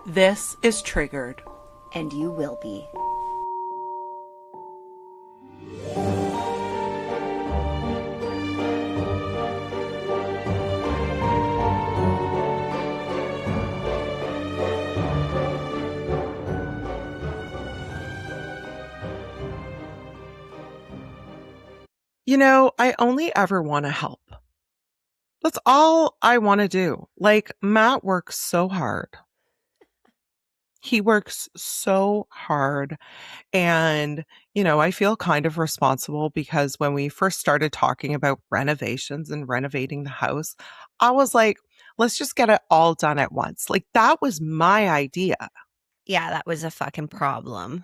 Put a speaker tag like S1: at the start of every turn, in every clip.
S1: This is Triggered.
S2: And you will be.
S3: You know, I only ever want to help. That's all I want to do. Like, Matt works so hard. He works so hard. And, you know, I feel kind of responsible because when we first started talking about renovations and renovating the house, I was like, let's just get it all done at once. Like, that was my idea.
S2: Yeah, that was a fucking problem.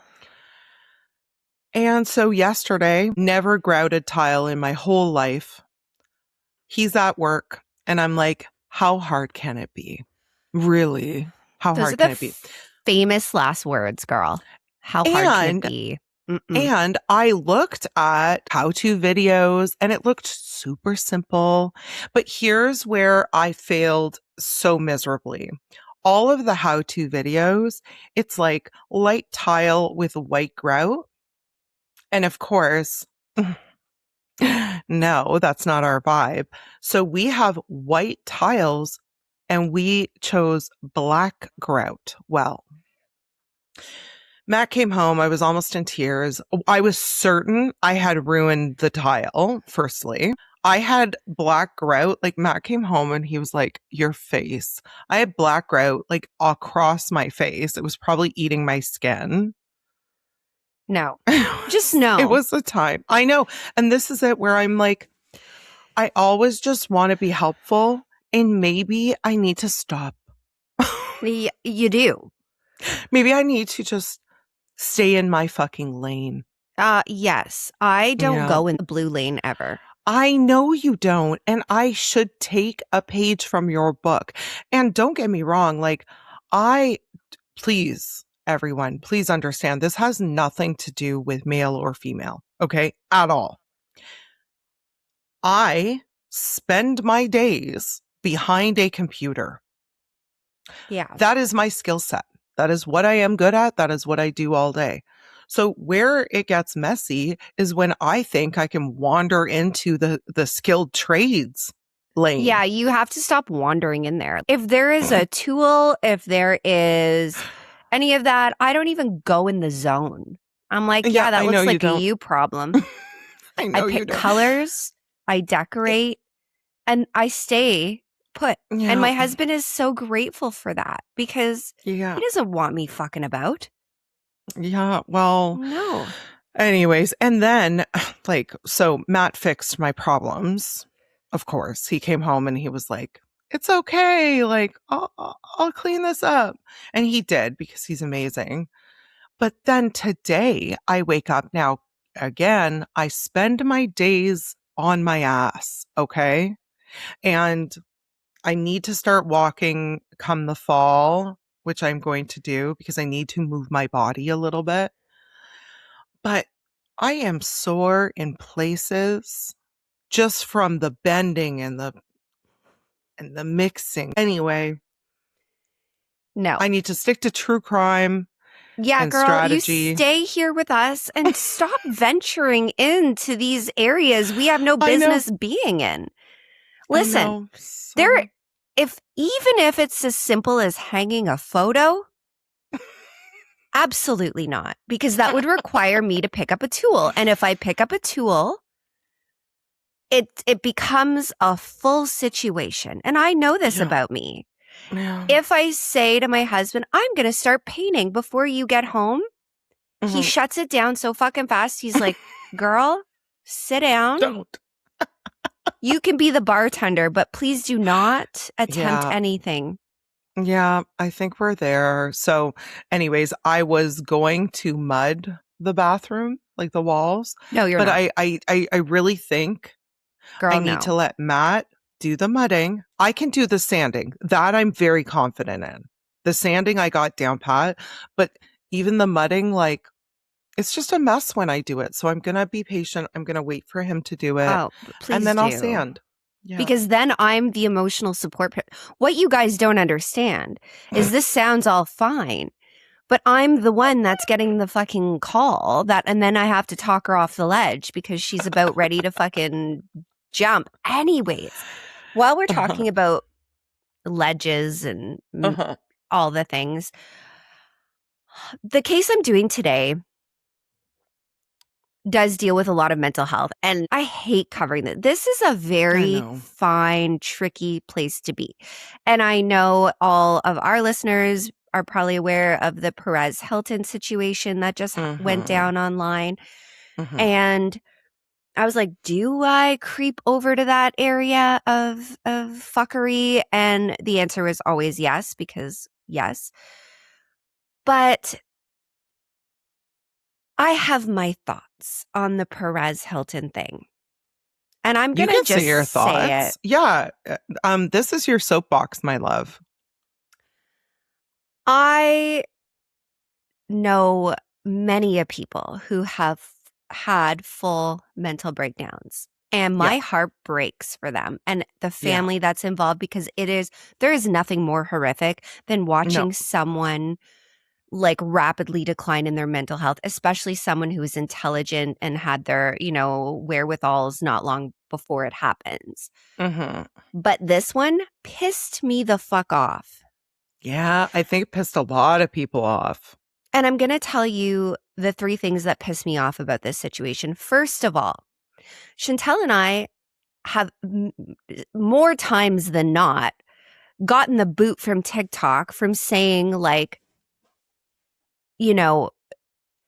S3: And so yesterday, never grouted tile in my whole life. He's at work and I'm like, how hard can it be? Really? How
S2: Those
S3: hard
S2: are
S3: can
S2: the
S3: it be?
S2: famous last words, girl. How hard can it be?
S3: And I looked at how-to videos and it looked super simple. But here's where I failed so miserably. All of the how-to videos, it's like light tile with white grout. And of course, no, that's not our vibe. So we have white tiles and we chose black grout. Well, Matt came home. I was almost in tears. I was certain I had ruined the tile, firstly. I had black grout. Like, Matt came home and he was like, your face. I had black grout like across my face. It was probably eating my skin.
S2: No, just no.
S3: It was the time. I know. And this is it where I'm like, I always just want to be helpful and maybe I need to stop.
S2: You do.
S3: Maybe I need to just stay in my fucking lane.
S2: Yes. I don't go in the blue lane ever.
S3: I know you don't. And I should take a page from your book. And don't get me wrong. Like, please, everyone, please understand this has nothing to do with male or female. Okay. At all. I spend my days behind a computer.
S2: Yeah.
S3: That is my skill set. That is what I am good at. That is what I do all day. So where it gets messy is when I think I can wander into the skilled trades lane.
S2: Yeah, you have to stop wandering in there. If there is a tool, if there is any of that, I don't even go in the zone. I'm like, yeah, that looks like a you problem.
S3: I know
S2: I pick colors, I decorate, and I stay put.
S3: Yeah.
S2: And my husband is so grateful for that because he doesn't want me fucking about.
S3: Yeah, well,
S2: no.
S3: Anyways, and then so Matt fixed my problems. Of course, he came home and he was like, it's okay. Like, I'll clean this up. And he did because he's amazing. But then today I wake up now again, I spend my days on my ass. Okay. And I need to start walking come the fall, which I'm going to do because I need to move my body a little bit. But I am sore in places just from the bending and the mixing. Anyway,
S2: no.
S3: I need to stick to true crime.
S2: Yeah,
S3: and
S2: girl,
S3: strategy.
S2: You stay here with us and stop venturing into these areas we have no business being in. Listen, even if it's as simple as hanging a photo, absolutely not, because that would require me to pick up a tool. And if I pick up a tool, it becomes a full situation. And I know this about me.
S3: Yeah.
S2: If I say to my husband, I'm going to start painting before you get home, he shuts it down so fucking fast. He's like, girl, sit down.
S3: Don't.
S2: You can be the bartender, but please do not attempt anything.
S3: Yeah, I think we're there. So anyways, I was going to mud the bathroom, like the walls.
S2: No, you're
S3: not.
S2: But
S3: I really think I need to let Matt do the mudding. I can do the sanding. That I'm very confident in. The sanding I got down pat, but even the mudding, like, it's just a mess when I do it. So I'm going to be patient. I'm going to wait for him to do it.
S2: Oh, please
S3: and then
S2: do.
S3: I'll sand. Yeah.
S2: Because then I'm the emotional support. What you guys don't understand is this sounds all fine, but I'm the one that's getting the fucking call and then I have to talk her off the ledge because she's about ready to fucking jump. Anyways, while we're talking about ledges and all the things, the case I'm doing today does deal with a lot of mental health, and I hate covering that. This is a very fine, tricky place to be. And I know all of our listeners are probably aware of the Perez Hilton situation that just went down online. And I was like, do I creep over to that area of fuckery? And the answer was always yes, because yes. But I have my thoughts on the Perez Hilton thing. And I'm going to just
S3: say your thoughts.
S2: Say it.
S3: Yeah. This is your soapbox, my love.
S2: I know many a people who have had full mental breakdowns. And my heart breaks for them and the family that's involved, because there is nothing more horrific than watching someone like rapidly decline in their mental health, especially someone who is intelligent and had their, wherewithals not long before it happens. But this one pissed me the fuck off.
S3: Yeah, I think it pissed a lot of people off.
S2: And I'm going to tell you the 3 things that pissed me off about this situation. First of all, Chantel and I have more times than not gotten the boot from TikTok from saying, like,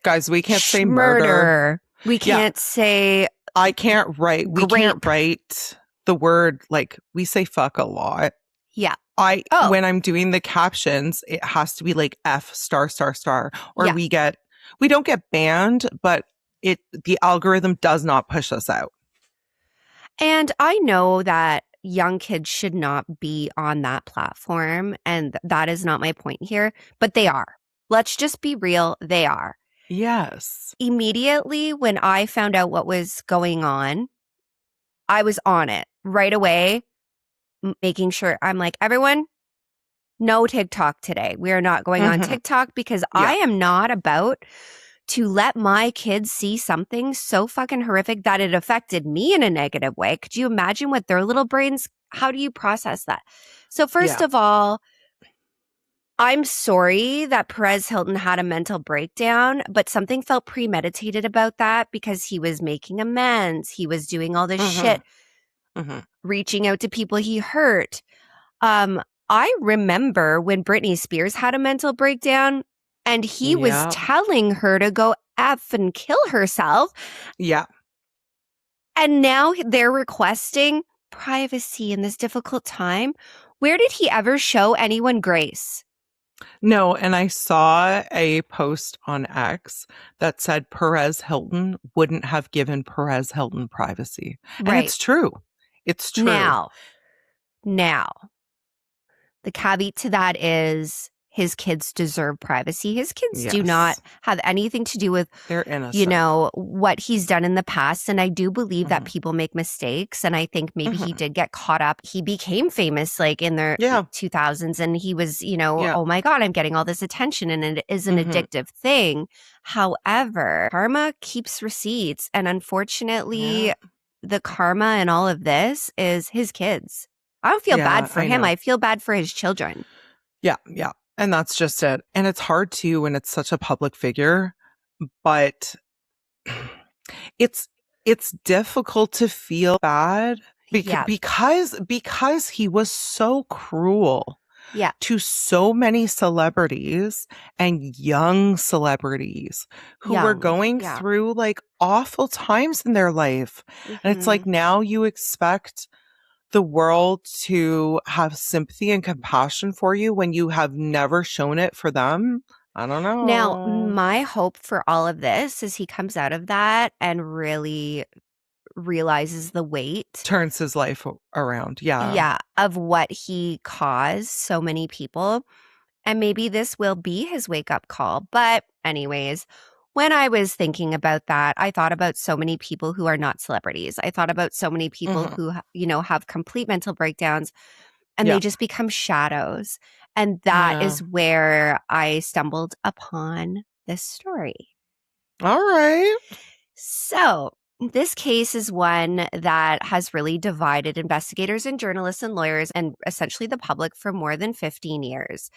S3: guys, we can't say murder.
S2: We can't say.
S3: I can't write. We can't write the word, like, we say fuck a lot.
S2: Yeah.
S3: When I'm doing the captions, it has to be like F star star star, or we don't get banned, but the algorithm does not push us out.
S2: And I know that young kids should not be on that platform, and that is not my point here, but they are. Let's just be real. They are.
S3: Yes.
S2: Immediately when I found out what was going on, I was on it right away, making sure I'm like, everyone, no TikTok today. We are not going on TikTok, because I am not about to let my kids see something so fucking horrific that it affected me in a negative way. Could you imagine what their little brains, how do you process that? So first of all, I'm sorry that Perez Hilton had a mental breakdown, but something felt premeditated about that, because he was making amends. He was doing all this shit, reaching out to people he hurt. I remember when Britney Spears had a mental breakdown and he was telling her to go F and kill herself.
S3: Yeah.
S2: And now they're requesting privacy in this difficult time. Where did he ever show anyone grace?
S3: No, and I saw a post on X that said Perez Hilton wouldn't have given Perez Hilton privacy. And it's true. It's true.
S2: Now, the caveat to that is his kids deserve privacy. His kids do not have anything to do with,
S3: they're innocent,
S2: what he's done in the past. And I do believe that people make mistakes. And I think maybe he did get caught up. He became famous like in the 2000s, and he was, oh my God, I'm getting all this attention, and it is an addictive thing. However, karma keeps receipts. And unfortunately, the karma and all of this is his kids. I don't feel bad for him. I feel bad for his children.
S3: Yeah. And that's just it. And it's hard too when it's such a public figure, but it's difficult to feel bad because he was so cruel to so many celebrities and young celebrities who were going through like awful times in their life. And it's like, now you expect the world to have sympathy and compassion for you when you have never shown it for them. I don't know.
S2: Now, my hope for all of this is he comes out of that and really realizes the weight.
S3: Turns his life around.
S2: Yeah, of what he caused so many people. And maybe this will be his wake-up call. But anyways, When I was thinking about that, I thought about so many people who are not celebrities. I thought about so many people who, have complete mental breakdowns and they just become shadows. And that is where I stumbled upon this story.
S3: All right.
S2: So this case is one that has really divided investigators and journalists and lawyers and essentially the public for more than 15 years.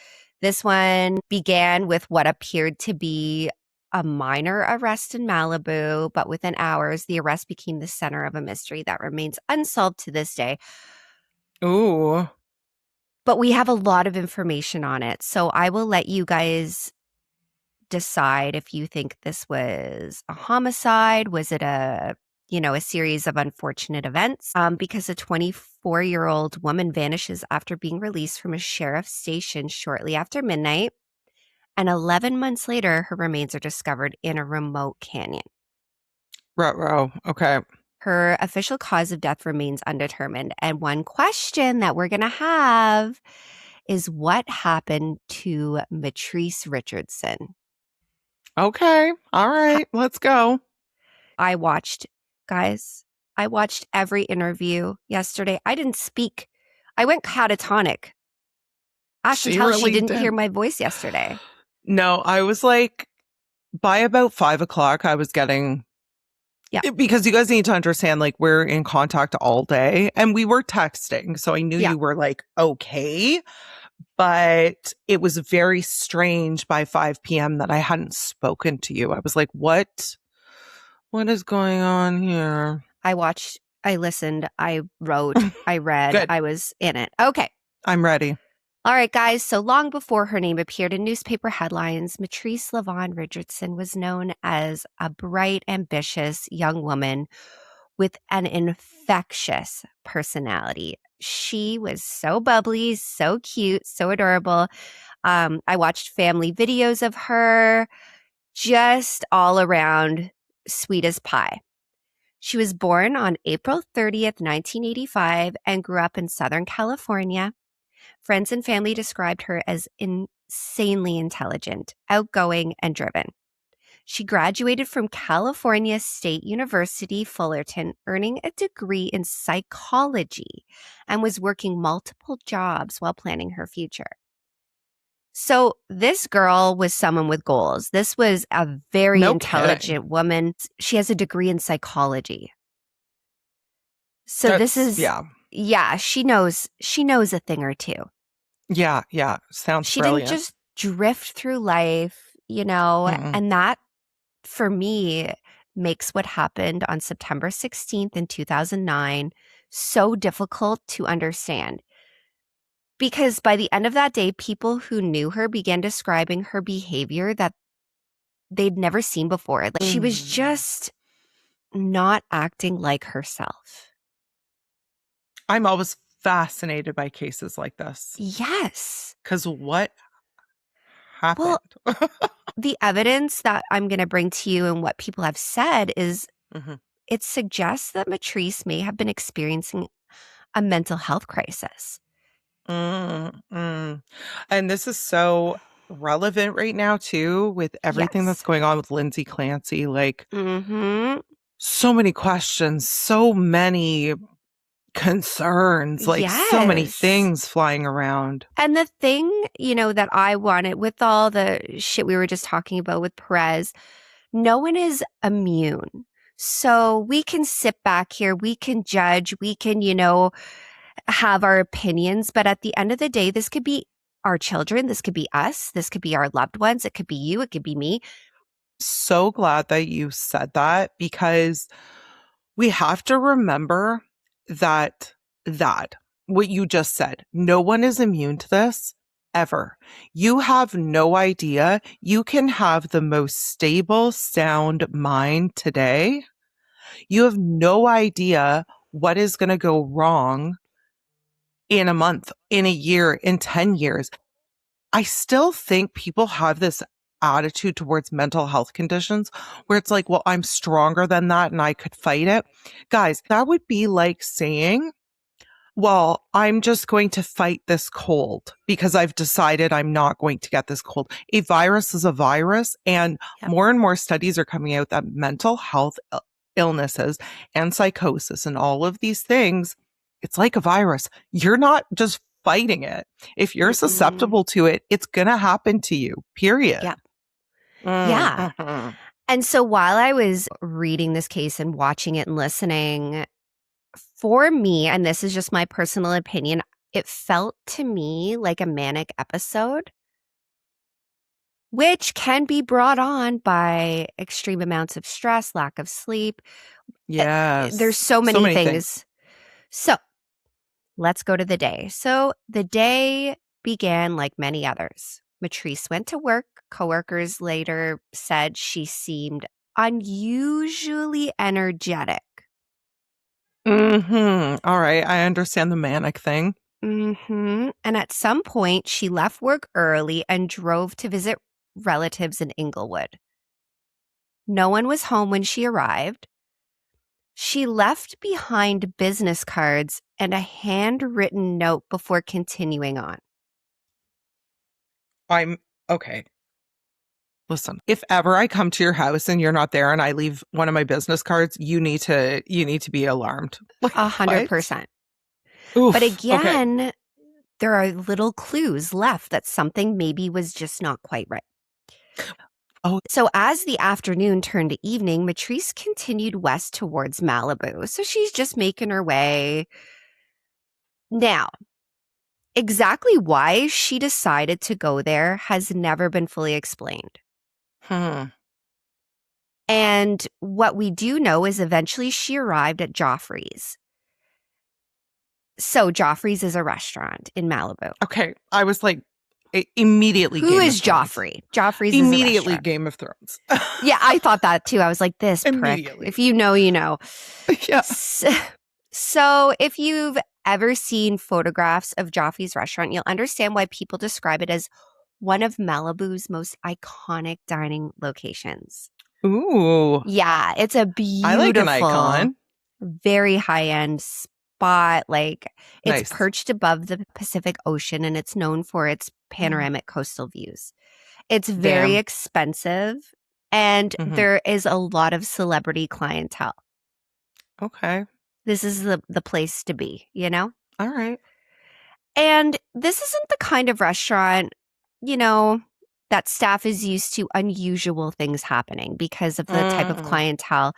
S2: This one began with what appeared to be a minor arrest in Malibu, but within hours, the arrest became the center of a mystery that remains unsolved to this day.
S3: Ooh.
S2: But we have a lot of information on it, so I will let you guys decide if you think this was a homicide. Was it a series of unfortunate events? Because a 24-year-old woman vanishes after being released from a sheriff's station shortly after midnight. And 11 months later, her remains are discovered in a remote canyon.
S3: Ruh-roh. Okay.
S2: Her official cause of death remains undetermined. And one question that we're going to have is what happened to Mitrice Richardson?
S3: Okay. All right. Let's go.
S2: I watched every interview yesterday. I didn't speak. I went catatonic. Ashley tells she didn't hear my voice yesterday.
S3: No, I was like, by about 5 o'clock, I was getting... Yeah. Because you guys need to understand, like, we're in contact all day and we were texting. So I knew you were like, okay. But it was very strange by 5 p.m. that I hadn't spoken to you. I was like, what is going on here?
S2: I watched, I listened, I wrote, I read,
S3: Good.
S2: I was in it. Okay.
S3: I'm ready.
S2: All right, guys. So long before her name appeared in newspaper headlines, Mitrice Richardson was known as a bright, ambitious young woman with an infectious personality. She was so bubbly, so cute, so adorable. I watched family videos of her, just all around sweet as pie. She was born on April 30th, 1985, and grew up in Southern California. Friends and family described her as insanely intelligent, outgoing, and driven. She graduated from California State University, Fullerton, earning a degree in psychology, and was working multiple jobs while planning her future. So this girl was someone with goals. This was a very intelligent woman. She has a degree in psychology. So this is, she knows a thing or two.
S3: Yeah. Sounds
S2: she
S3: brilliant.
S2: Didn't just drift through life, and that, for me, makes what happened on September 16th in 2009 so difficult to understand. Because by the end of that day, people who knew her began describing her behavior that they'd never seen before. Like, she was just not acting like herself.
S3: I'm always fascinated by cases like this.
S2: Yes.
S3: Because what happened?
S2: Well, the evidence that I'm going to bring to you and what people have said is it suggests that Mitrice may have been experiencing a mental health crisis.
S3: And this is so relevant right now, too, with everything that's going on with Lindsay Clancy. Like, so many questions, so many concerns, like so many things flying around.
S2: And the thing, that I wanted with all the shit we were just talking about with Perez, no one is immune. So we can sit back here, we can judge, we can, have our opinions. But at the end of the day, this could be our children, this could be us, this could be our loved ones, it could be you, it could be me.
S3: So glad that you said that, because we have to remember that what you just said, no one is immune to this ever. You have no idea. You can have the most stable, sound mind today. You have no idea what is going to go wrong in a month, in a year, in 10 years. I still think people have this attitude towards mental health conditions where it's like, well, I'm stronger than that and I could fight it. Guys, that would be like saying well, I'm just going to fight this cold because I've decided I'm not going to get this cold. A virus is a virus, and more studies are coming out that mental health illnesses and psychosis and all of these things, it's like a virus. You're not just fighting it. If you're susceptible to it, it's going to happen to you, period.
S2: Yeah. Yeah. And so while I was reading this case and watching it and listening, for me, and this is just my personal opinion, it felt to me like a manic episode, which can be brought on by extreme amounts of stress, lack of sleep.
S3: Yes.
S2: There's so many things. So let's go to the day. So the day began like many others. Mitrice went to work. Coworkers later said she seemed unusually energetic.
S3: All right. I understand the manic thing.
S2: And at some point, she left work early and drove to visit relatives in Inglewood. No one was home when she arrived. She left behind business cards and a handwritten note before continuing on.
S3: I'm okay. Listen, if ever I come to your house and you're not there and I leave one of my business cards, you need to be alarmed.
S2: 100%. But again, there are little clues left that something maybe was just not quite right.
S3: Oh.
S2: So as the afternoon turned to evening, Mitrice continued west towards Malibu. So she's just making her way. Now, exactly why she decided to go there has never been fully explained. And what we do know is eventually she arrived at Geoffrey's. So Geoffrey's is a restaurant in Malibu.
S3: Okay. I was like, immediately.
S2: Who is Geoffrey? Geoffrey's
S3: immediately
S2: is a
S3: Game of Thrones.
S2: Yeah, I thought that too. I was like, this prick. If you know, you know.
S3: Yeah.
S2: So if you've ever seen photographs of Geoffrey's restaurant, you'll understand why people describe it as one of Malibu's most iconic dining locations.
S3: Ooh.
S2: Yeah, it's a beautiful,
S3: I like an icon.
S2: Very high-end spot. Like, it's perched above the Pacific Ocean, and it's known for its panoramic coastal views. It's very expensive, and there is a lot of celebrity clientele.
S3: Okay.
S2: This is the place to be, you know?
S3: All right.
S2: And this isn't the kind of restaurant, you know, that staff is used to unusual things happening because of the type of clientele.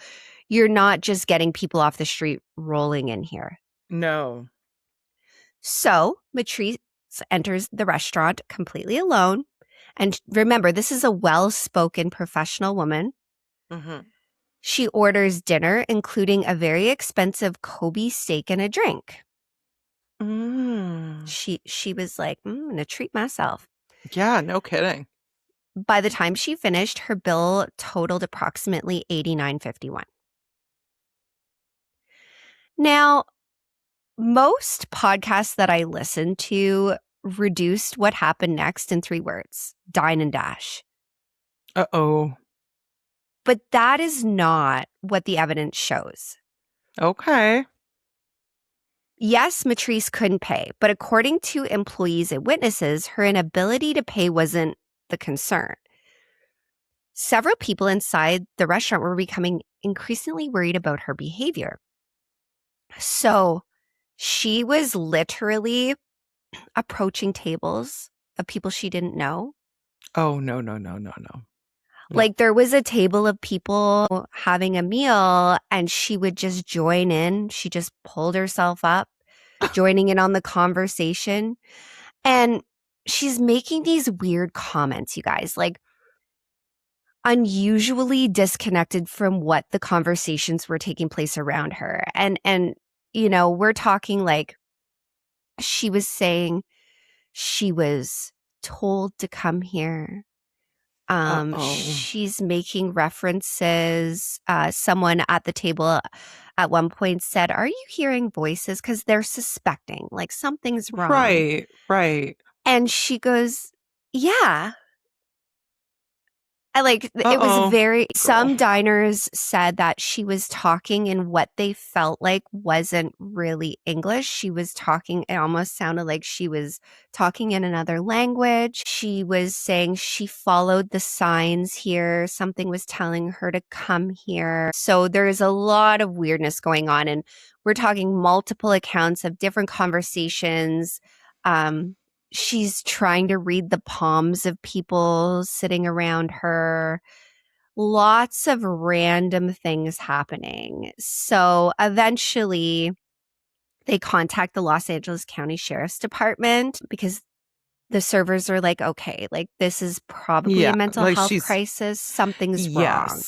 S2: You're not just getting people off the street rolling in here.
S3: No.
S2: So Mitrice enters the restaurant completely alone. And remember, this is a well-spoken professional woman. She orders dinner, including a very expensive Kobe steak and a drink. She was like, I'm going to treat myself.
S3: Yeah, no kidding.
S2: By the time she finished, her bill totaled approximately $89.51. Now, most podcasts that I listen to reduced what happened next in 3 words: dine and dash.
S3: Uh-oh.
S2: But that is not what the evidence shows.
S3: Okay.
S2: Yes, Mitrice couldn't pay, but according to employees and witnesses, her inability to pay wasn't the concern. Several people inside the restaurant were becoming increasingly worried about her behavior. So she was literally approaching tables of people she didn't know.
S3: Oh, no.
S2: Like, there was a table of people having a meal and she would just join in. She just pulled herself up, joining in on the conversation. And she's making these weird comments, you guys, like unusually disconnected from what the conversations were taking place around her. And you know, we're talking like she was saying she was told to come here. She's making references. Someone at the table at one point said, "Are you hearing voices?" Because they're suspecting like something's wrong.
S3: Right.
S2: And she goes, "Yeah." It was very, some diners said that she was talking in what they felt like wasn't really English. She was talking, it almost sounded like she was talking in another language. She was saying she followed the signs here. Something was telling her to come here. So there's a lot of weirdness going on. And we're talking multiple accounts of different conversations. She's trying to read the palms of people sitting around her. Lots of random things happening. So eventually they contact the Los Angeles County Sheriff's Department because the servers are like, okay, like this is probably a mental health crisis. Something's wrong.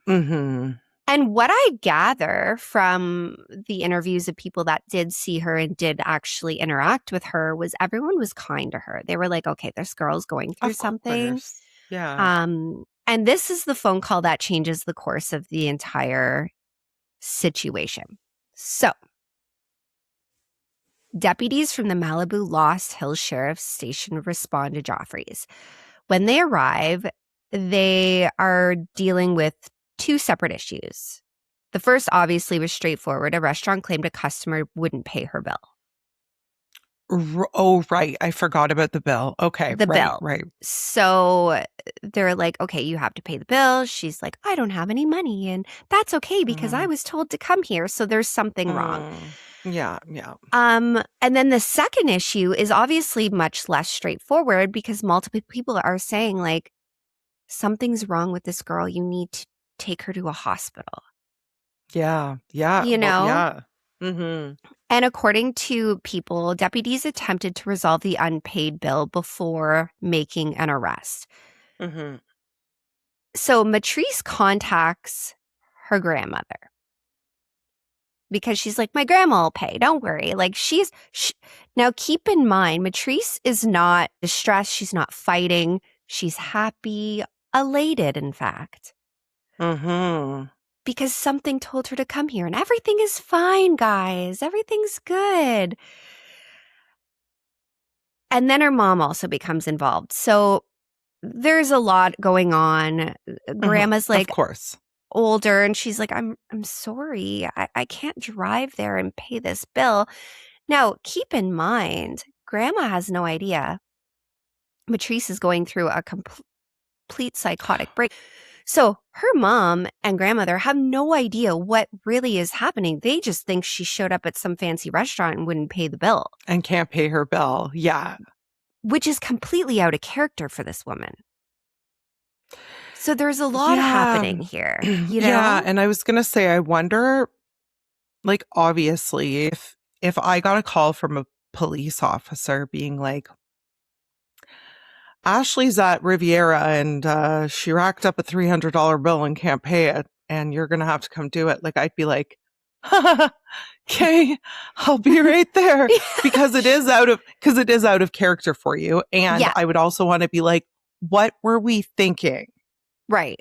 S3: Mm-hmm.
S2: And what I gather from the interviews of people that did see her and did actually interact with her was everyone was kind to her. They were like, okay, this girl's going through something.
S3: Yeah.
S2: And this is the phone call that changes the course of the entire situation. So, deputies from the Malibu Lost Hills Sheriff's Station respond to Geoffrey's. When they arrive, they are dealing with two separate issues. The first obviously was straightforward. A restaurant claimed a customer wouldn't pay her bill.
S3: Oh, right. I forgot about the bill. Okay.
S2: The bill.
S3: Right.
S2: So they're like, okay, you have to pay the bill. She's like, I don't have any money. And that's okay because I was told to come here. So there's something wrong.
S3: Yeah.
S2: And then the second issue is obviously much less straightforward because multiple people are saying like, something's wrong with this girl. You need to take her to a hospital.
S3: Yeah.
S2: You know?
S3: Yeah. Mm-hmm.
S2: And according to people, deputies attempted to resolve the unpaid bill before making an arrest.
S3: Mm-hmm.
S2: So Mitrice contacts her grandmother because she's like, my grandma will pay. Don't worry. Like now keep in mind, Mitrice is not distressed. She's not fighting. She's happy, elated, in fact.
S3: Mm-hmm.
S2: Because something told her to come here and everything is fine, guys. Everything's good. And then her mom also becomes involved. So there's a lot going on. Grandma's like,
S3: of course,
S2: older, and she's like, I'm sorry. I can't drive there and pay this bill. Now, keep in mind, Grandma has no idea Mitrice is going through a complete psychotic break. So her mom and grandmother have no idea what really is happening. They just think she showed up at some fancy restaurant and wouldn't pay the bill.
S3: And can't pay her bill. Yeah.
S2: Which is completely out of character for this woman. So there's a lot happening here, you know?
S3: Yeah, and I was going to say, I wonder, like, obviously, if I got a call from a police officer being like, Ashley's at Riviera and she racked up a $300 bill and can't pay it, and you're going to have to come do it. Like, I'd be like, okay, I'll be right there because it is out of character for you. And I would also want to be like, what were we thinking?
S2: Right.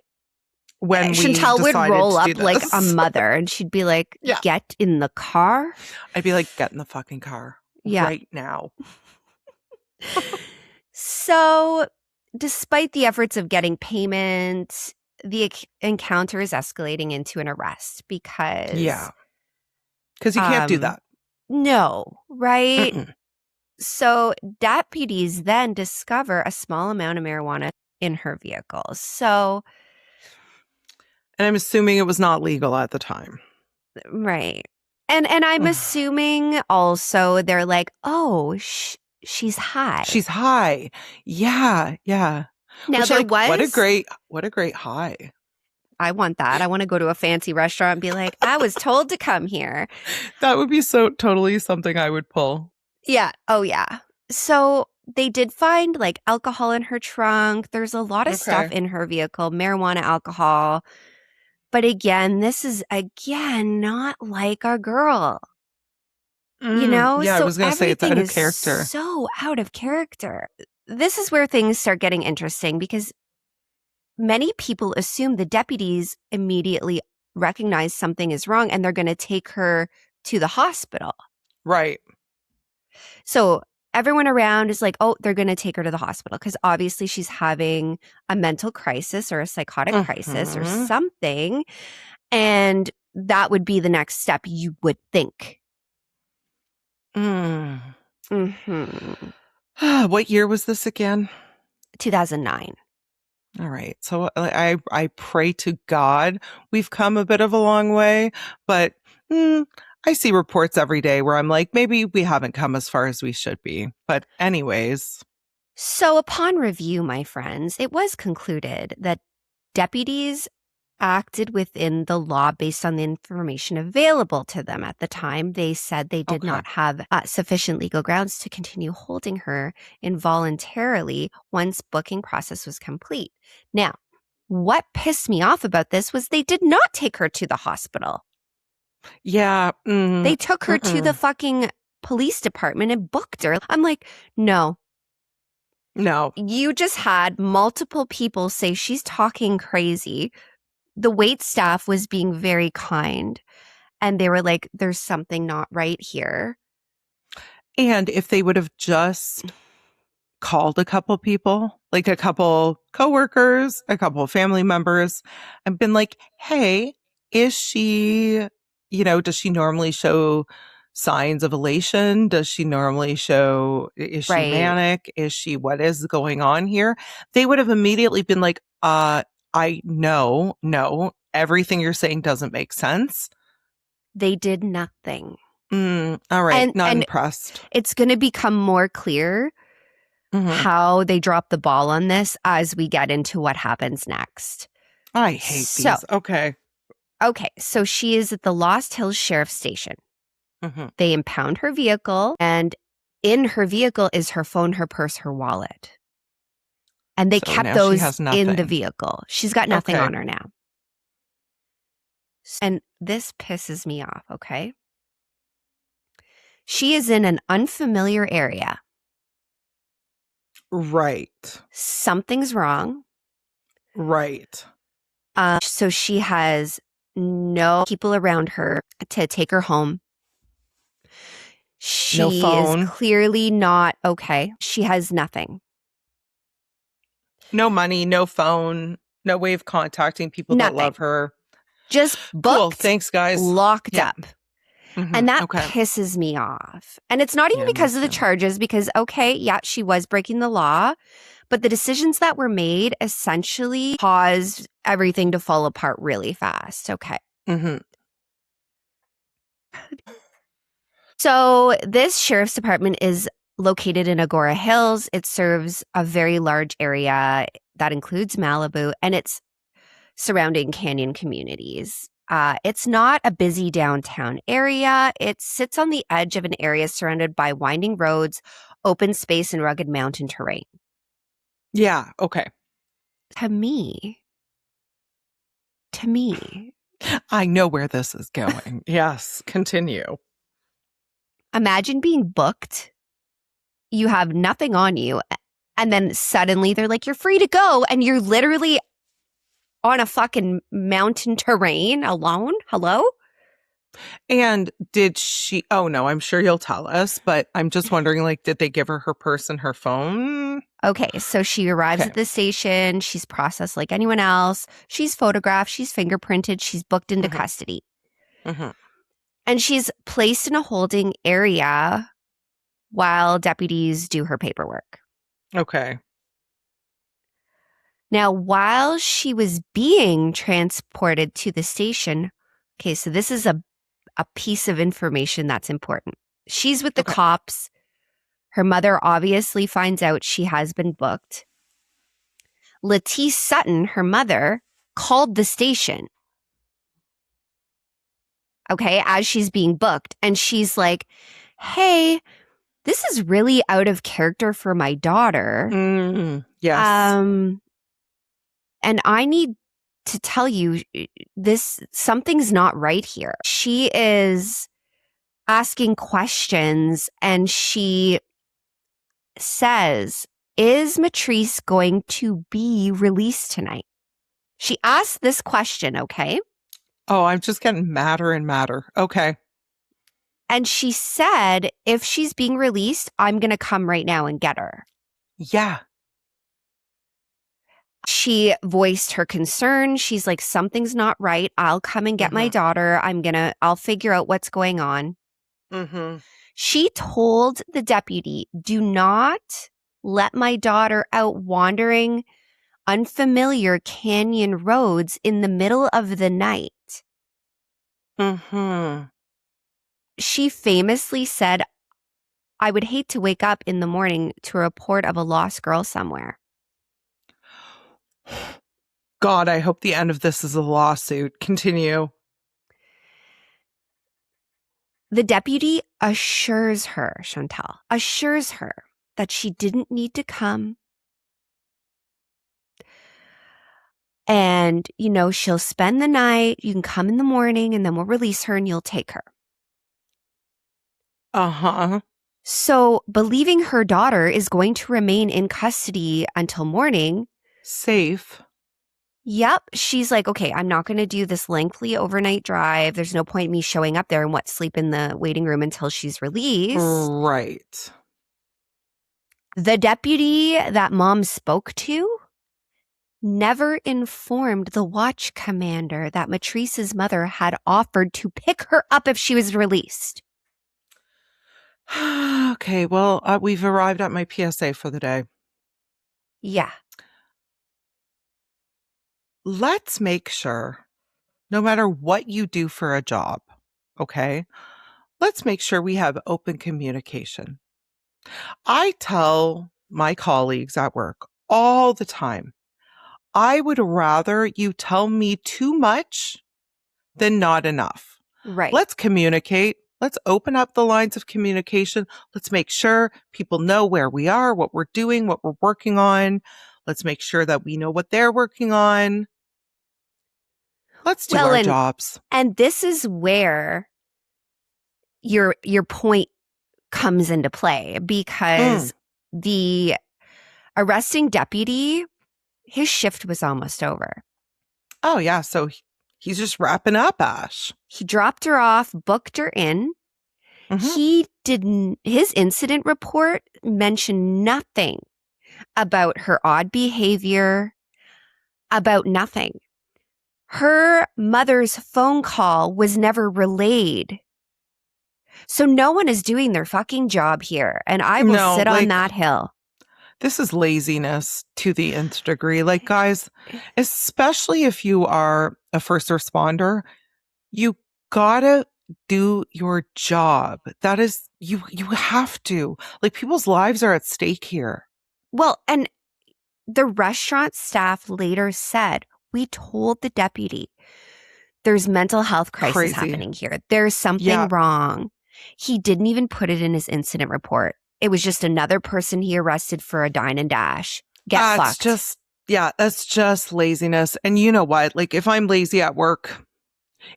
S3: When
S2: Chantel would roll up like a mother and she'd be like, get in the car.
S3: I'd be like, get in the fucking car right now.
S2: So despite the efforts of getting payment, the encounter is escalating into an arrest because
S3: you can't do that.
S2: No, right? So deputies then discover a small amount of marijuana in her vehicle. So,
S3: and I'm assuming it was not legal at the time.
S2: Right. And I'm assuming also they're like, oh, she's high.
S3: She's high. Yeah.
S2: Now
S3: which,
S2: there
S3: like,
S2: was
S3: what a great high.
S2: I want that. I want to go to a fancy restaurant and be like, I was told to come here.
S3: That would be so totally something I would pull.
S2: Yeah. Oh, yeah. So they did find like alcohol in her trunk. There's a lot of stuff in her vehicle, marijuana, alcohol. But again, this is not like our girl. You know?
S3: Yeah,
S2: so
S3: I was going to say it's out of character.
S2: So out of character. This is where things start getting interesting because many people assume the deputies immediately recognize something is wrong and they're going to take her to the hospital.
S3: Right.
S2: So everyone around is like, oh, they're going to take her to the hospital because obviously she's having a mental crisis or a psychotic crisis or something. And that would be the next step, you would think.
S3: What year was this again?
S2: 2009.
S3: All right. So I pray to God we've come a bit of a long way, but I see reports every day where I'm like, maybe we haven't come as far as we should be. But anyways.
S2: So upon review, my friends, it was concluded that deputies acted within the law based on the information available to them at the time. They said they did not have sufficient legal grounds to continue holding her involuntarily once booking process was complete. Now, what pissed me off about this was they did not take her to the hospital.
S3: Yeah.
S2: They took her to the fucking police department and booked her. I'm like, no. You just had multiple people say she's talking crazy. The wait staff was being very kind, and they were like, there's something not right here.
S3: And if they would have just called a couple people, like a couple coworkers, a couple family members, and been like, hey, is she, does she normally show signs of elation? Does she normally show, is she manic? What is going on here? They would have immediately been like, no, everything you're saying doesn't make sense.
S2: They did nothing.
S3: All right. Not impressed.
S2: It's going to become more clear how they drop the ball on this as we get into what happens next.
S3: I hate these. Okay.
S2: So she is at the Lost Hills Sheriff's Station. They impound her vehicle, and in her vehicle is her phone, her purse, her wallet. And they kept those in the vehicle. She's got nothing on her now. And this pisses me off, okay? She is in an unfamiliar area.
S3: Right.
S2: Something's wrong.
S3: Right.
S2: So she has no people around her to take her home. She is clearly not okay. She has nothing.
S3: No money, no phone, no way of contacting people that love her.
S2: Just booked.
S3: Cool. Thanks, guys.
S2: Locked up. And that pisses me off. And it's not even because of the charges, because, she was breaking the law, but the decisions that were made essentially caused everything to fall apart really fast. Okay. So this sheriff's department is located in Agora Hills. It serves a very large area that includes Malibu and its surrounding canyon communities. It's not a busy downtown area. It sits on the edge of an area surrounded by winding roads, open space, and rugged mountain terrain.
S3: Yeah, okay.
S2: To me,
S3: I know where this is going. Yes, continue.
S2: Imagine being booked. You have nothing on you. And then suddenly they're like, you're free to go. And you're literally on a fucking mountain terrain alone. Hello?
S3: And did she, I'm sure you'll tell us, but I'm just wondering, did they give her her purse and her phone?
S2: Okay, so she arrives at the station. She's processed like anyone else. She's photographed. She's fingerprinted. She's booked into custody. And she's placed in a holding area while deputies do her paperwork.
S3: Okay.
S2: Now, while she was being transported to the station, so this is a piece of information that's important. She's with the cops. Her mother obviously finds out she has been booked. Lettice Sutton, her mother, called the station. As she's being booked. And she's like, hey, this is really out of character for my daughter.
S3: Yes.
S2: And I need to tell you something's not right here. She is asking questions and she says, is Mitrice going to be released tonight? She asked this question, okay?
S3: Oh, I'm just getting madder and madder. Okay.
S2: And she said, if she's being released, I'm going to come right now and get her.
S3: Yeah.
S2: She voiced her concern. She's like, something's not right. I'll come and get my daughter. I'll figure out what's going on. She told the deputy, do not let my daughter out wandering unfamiliar canyon roads in the middle of the night. She famously said, I would hate to wake up in the morning to a report of a lost girl somewhere.
S3: God, I hope the end of this is a lawsuit. Continue.
S2: The deputy assures her, Chantal, assures her that she didn't need to come. And, she'll spend the night. You can come in the morning and then we'll release her and you'll take her. So believing her daughter is going to remain in custody until morning.
S3: Safe.
S2: Yep. She's like, okay, I'm not going to do this lengthy overnight drive. There's no point in me showing up there and sleep in the waiting room until she's released.
S3: Right.
S2: The deputy that mom spoke to never informed the watch commander that Mitrice's mother had offered to pick her up if she was released.
S3: Okay, well, we've arrived at my PSA for the day.
S2: Yeah.
S3: Let's make sure, no matter what you do for a job, okay, let's make sure we have open communication. I tell my colleagues at work all the time, I would rather you tell me too much than not enough.
S2: Right.
S3: Let's communicate. Let's open up the lines of communication. Let's make sure people know where we are, what we're doing, what we're working on. Let's make sure that we know what they're working on. Let's do our jobs.
S2: And this is where your point comes into play, because the arresting deputy, his shift was almost over.
S3: Oh, yeah. So he's just wrapping up, Ash.
S2: He dropped her off, booked her in. His incident report mentioned nothing about her odd behavior, about nothing. Her mother's phone call was never relayed. So no one is doing their fucking job here. And I will sit on that hill.
S3: This is laziness to the nth degree. Like, guys, especially if you are a first responder, you gotta do your job. That is, you have to. Like, people's lives are at stake here.
S2: Well, and the restaurant staff later said, we told the deputy, there's mental health crisis happening here. There's something wrong. He didn't even put it in his incident report. It was just another person he arrested for a dine and dash. Get fucked.
S3: That's just laziness. And you know what? Like, if I'm lazy at work,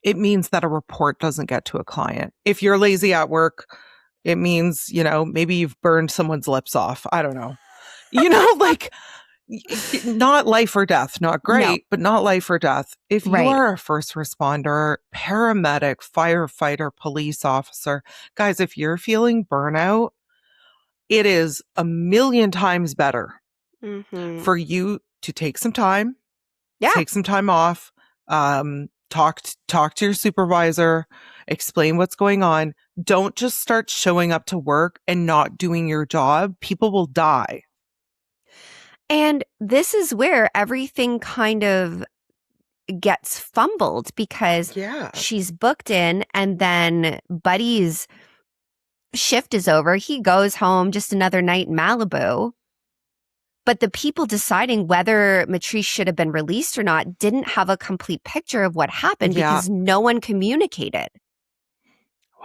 S3: it means that a report doesn't get to a client. If you're lazy at work, it means, maybe you've burned someone's lips off. I don't know. Like, not life or death, not great, but not life or death. If you are a first responder, paramedic, firefighter, police officer, guys, if you're feeling burnout, it is a million times better for you to take some time, take some time off, talk to your supervisor, explain what's going on. Don't just start showing up to work and not doing your job. People will die.
S2: And this is where everything kind of gets fumbled, because she's booked in and then Buddy's shift is over. He goes home, just another night in Malibu. But the people deciding whether Mitrice should have been released or not didn't have a complete picture of what happened because no one communicated.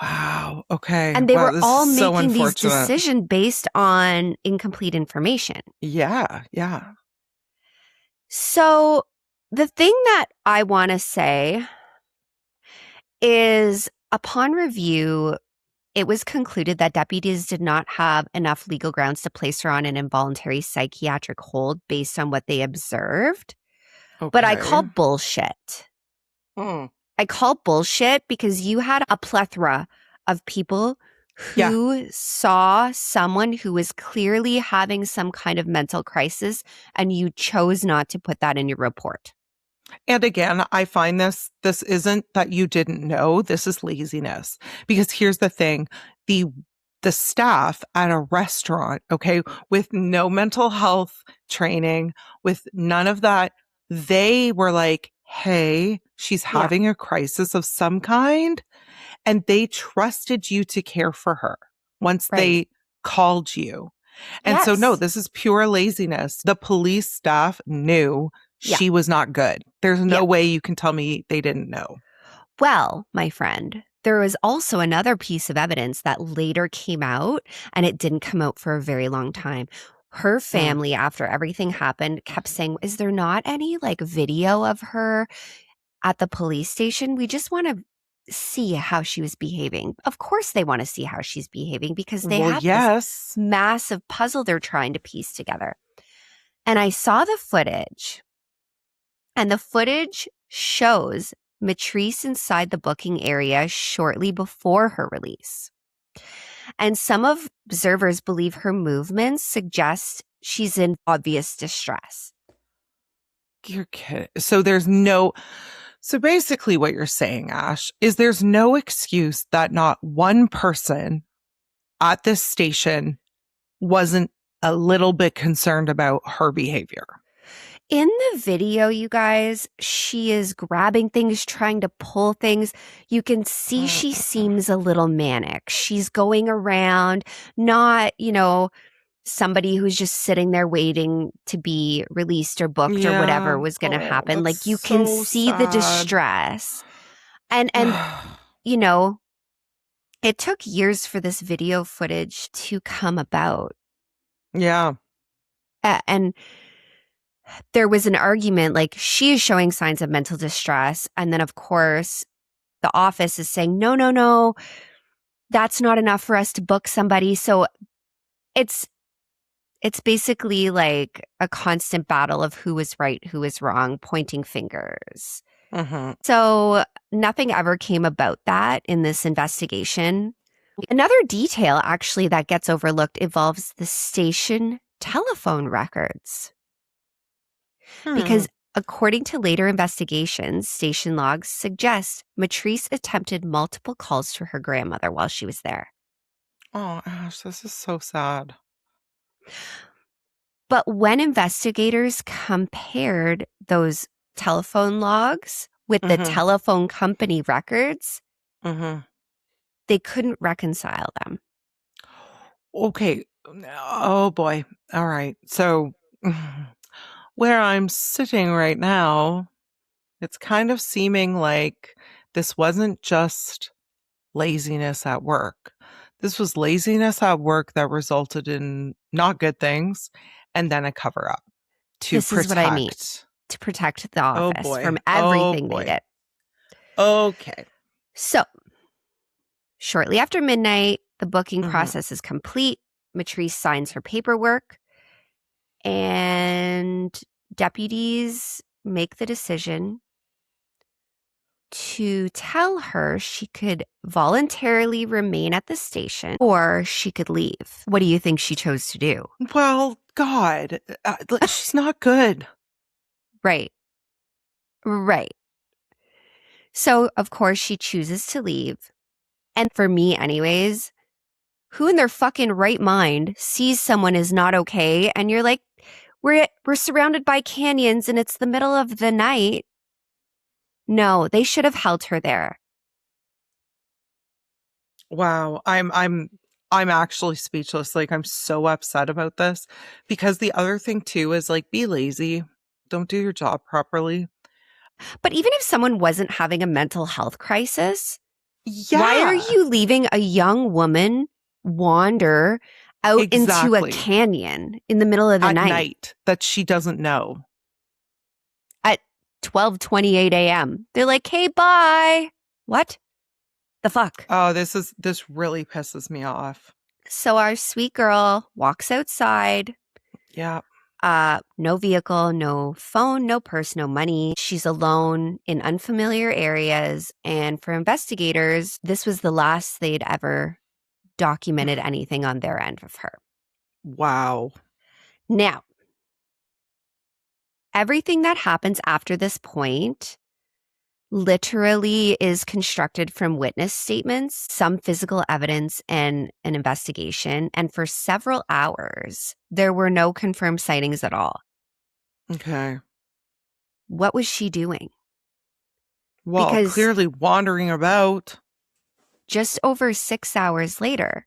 S3: Wow. Okay.
S2: And they were all making these decisions based on incomplete information.
S3: Yeah. Yeah.
S2: So the thing that I want to say is, upon review, it was concluded that deputies did not have enough legal grounds to place her on an involuntary psychiatric hold based on what they observed. Okay. But I call bullshit. I call bullshit because you had a plethora of people who saw someone who was clearly having some kind of mental crisis, and you chose not to put that in your report.
S3: And again, I find this isn't that you didn't know, this is laziness. Because here's the thing, the staff at a restaurant, okay, with no mental health training, with none of that, they were like, hey, she's having a crisis of some kind. And they trusted you to care for her once they called you. And so, no, this is pure laziness. The police staff knew she was not good. There's no way you can tell me they didn't know.
S2: Well, my friend, there was also another piece of evidence that later came out, and it didn't come out for a very long time. Her family, after everything happened, kept saying, is there not any like video of her at the police station? We just want to see how she was behaving. Of course they want to see how she's behaving because they have this massive puzzle they're trying to piece together. And I saw the footage, and the footage shows Mitrice inside the booking area shortly before her release. And some observers believe her movements suggest she's in obvious distress.
S3: You're kidding. So basically what you're saying, Ash, is there's no excuse that not one person at this station wasn't a little bit concerned about her behavior.
S2: In the video, you guys, she is grabbing things, trying to pull things. You can see she seems a little manic. She's going around, not, somebody who's just sitting there waiting to be released or booked or whatever was going to happen. Like, you can see the distress. And it took years for this video footage to come about.
S3: Yeah.
S2: And there was an argument, like, she is showing signs of mental distress. And then, of course, the office is saying, no, that's not enough for us to book somebody. So it's basically like a constant battle of who is right, who is wrong, pointing fingers.
S3: Mm-hmm.
S2: So nothing ever came about that in this investigation. Another detail, actually, that gets overlooked involves the station telephone records. Because according to later investigations, station logs suggest Mitrice attempted multiple calls to her grandmother while she was there.
S3: Oh, Ash, this is so sad.
S2: But when investigators compared those telephone logs with the telephone company records, they couldn't reconcile them.
S3: Okay. Oh, boy. All right. So where I'm sitting right now, it's kind of seeming like this wasn't just laziness at work. This was laziness at work that resulted in not good things and then a cover up to
S2: this
S3: protect.
S2: Is what I mean. To protect the office from everything they did.
S3: Okay.
S2: So, shortly after midnight, the booking process is complete. Mitrice signs her paperwork, and deputies make the decision to tell her she could voluntarily remain at the station or she could leave. What do you think she chose to do?
S3: Well, God, she's not good.
S2: Right. So, of course, she chooses to leave. And for me, anyways, who in their fucking right mind sees someone is not okay and you're like, we're surrounded by canyons and it's the middle of the night. No, they should have held her there.
S3: Wow, I'm actually speechless. Like, I'm so upset about this because the other thing too is like, be lazy. Don't do your job properly.
S2: But even if someone wasn't having a mental health crisis, why are you leaving a young woman wander out into a canyon in the middle of the night
S3: that she doesn't know?
S2: At 12:28 a.m. They're like, hey, bye. What the fuck?
S3: Oh, this really pisses me off.
S2: So our sweet girl walks outside.
S3: Yeah.
S2: No vehicle, no phone, no purse, no money. She's alone in unfamiliar areas. And for investigators, this was the last they'd ever documented anything on their end of her.
S3: Wow.
S2: Now, everything that happens after this point literally is constructed from witness statements, some physical evidence, and an investigation. And for several hours, there were no confirmed sightings at all.
S3: Okay.
S2: What was she doing?
S3: Well,
S2: Because
S3: clearly wandering about.
S2: just over 6 hours later,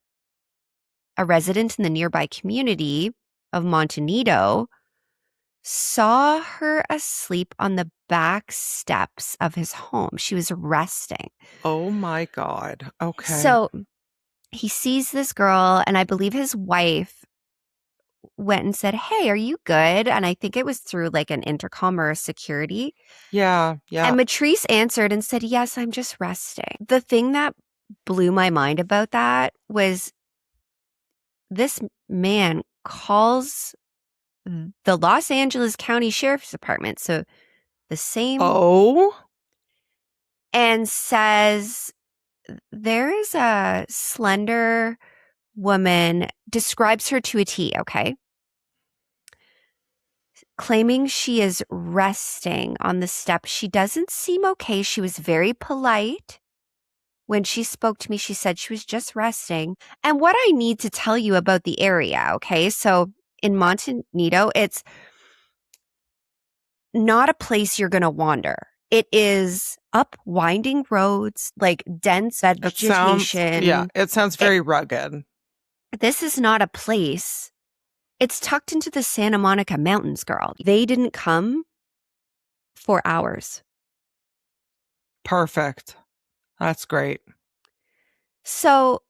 S2: a resident in the nearby community of Montanito saw her asleep on the back steps of his home. She was resting.
S3: Oh my God. Okay.
S2: So he sees this girl, and I believe his wife went and said, "Hey, are you good?" And I think it was through like an intercom or a security.
S3: Yeah.
S2: And Mitrice answered and said, "Yes, I'm just resting." The thing that blew my mind about that was this man calls the Los Angeles County Sheriff's Department, so the same, and says, there is a slender woman, describes her to a T, okay? Claiming she is resting on the steps. She doesn't seem okay. She was very polite. When she spoke to me, she said she was just resting. And what I need to tell you about the area, okay? So in Montanito, it's not a place you're going to wander. It is up winding roads, like dense vegetation.
S3: It sounds very rugged.
S2: This is not a place. It's tucked into the Santa Monica Mountains, girl. They didn't come for hours.
S3: Perfect. That's great.
S2: So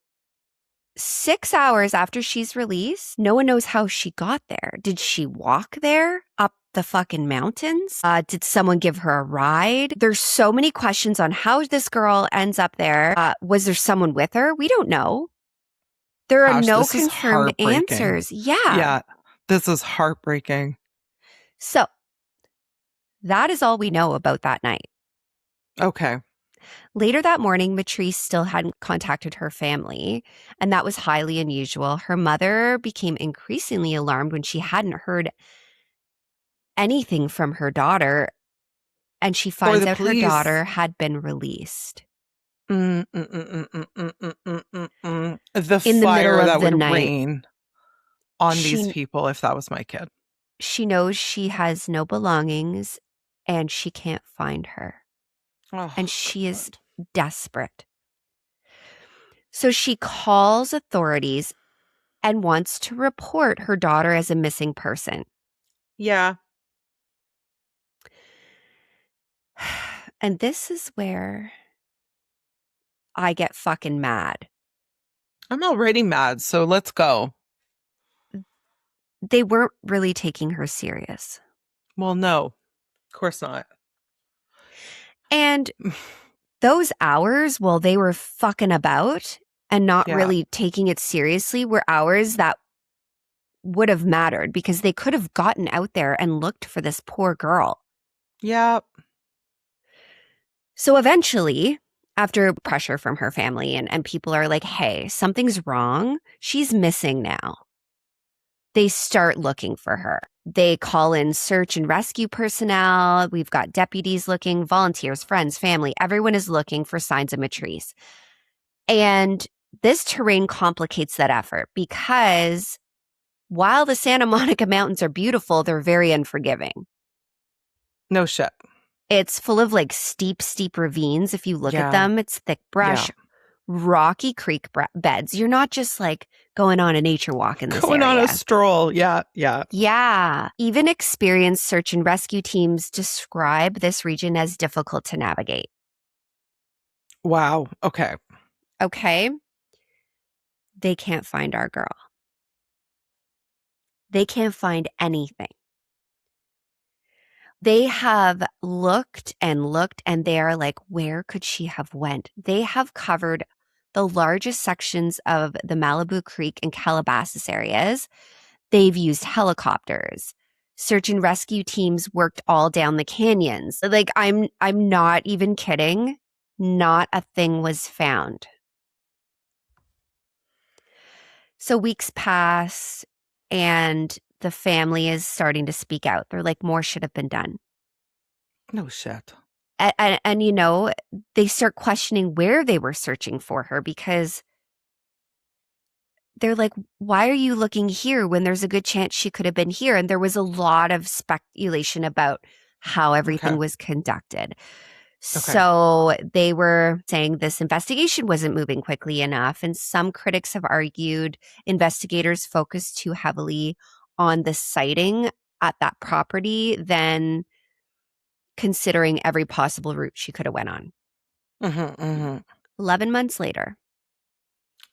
S2: 6 hours after she's released, no one knows how she got there. Did she walk there up the fucking mountains? Did someone give her a ride? There's so many questions on how this girl ends up there. Was there someone with her? We don't know. There are no confirmed answers.
S3: Yeah. This is heartbreaking.
S2: So that is all we know about that night.
S3: Okay.
S2: Later that morning, Mitrice still hadn't contacted her family, and that was highly unusual. Her mother became increasingly alarmed when she hadn't heard anything from her daughter, and she finds out her daughter had been released.
S3: The
S2: In the
S3: fire
S2: middle
S3: that
S2: of the
S3: would
S2: night.
S3: rain on these people if that was my kid.
S2: She knows she has no belongings, and she can't find her.
S3: Oh,
S2: and she is desperate. So she calls authorities and wants to report her daughter as a missing person.
S3: Yeah.
S2: And this is where I get fucking mad.
S3: I'm already mad, so let's go.
S2: They weren't really taking her serious.
S3: Well, no, of course not.
S2: And those hours while they were fucking about and not really taking it seriously were hours that would have mattered because they could have gotten out there and looked for this poor girl.
S3: Yeah.
S2: So eventually, after pressure from her family and people are like, hey, something's wrong. She's missing now. They start looking for her. They call in search and rescue personnel. We've got deputies looking, volunteers, friends, family. Everyone is looking for signs of Mitrice. And this terrain complicates that effort because while the Santa Monica Mountains are beautiful, they're very unforgiving.
S3: No shit.
S2: It's full of like steep ravines. If you look at them, it's thick brush, rocky creek beds. You're not just like going on a nature walk in this area.
S3: Going on a stroll. Yeah.
S2: Yeah. Even experienced search and rescue teams describe this region as difficult to navigate.
S3: Wow. Okay.
S2: They can't find our girl. They can't find anything. They have looked and they are like, where could she have went? They have covered the largest sections of the Malibu Creek and Calabasas areas. They've used helicopters, Search and rescue teams worked all down the canyons. Like, I'm not even kidding. Not a thing was found. So weeks pass and the family is starting to speak out. They're like, more should have been done.
S3: No shit.
S2: And you know, they start questioning where they were searching for her because they're like, why are you looking here when there's a good chance she could have been here? And there was a lot of speculation about how everything was conducted. So they were saying this investigation wasn't moving quickly enough. And some critics have argued investigators focused too heavily on the sighting at that property than considering every possible route she could have went on. 11 months later.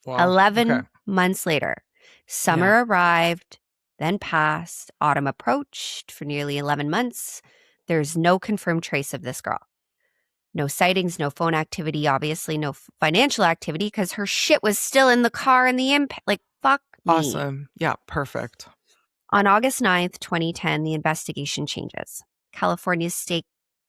S2: Wow. 11 months later, summer arrived, then passed, autumn approached for nearly 11 months. There's no confirmed trace of this girl. No sightings, no phone activity, obviously no financial activity because her shit was still in the car and the impact. Like, fuck me.
S3: Awesome. Yeah, perfect.
S2: On August 9th, 2010, the investigation changes. California's state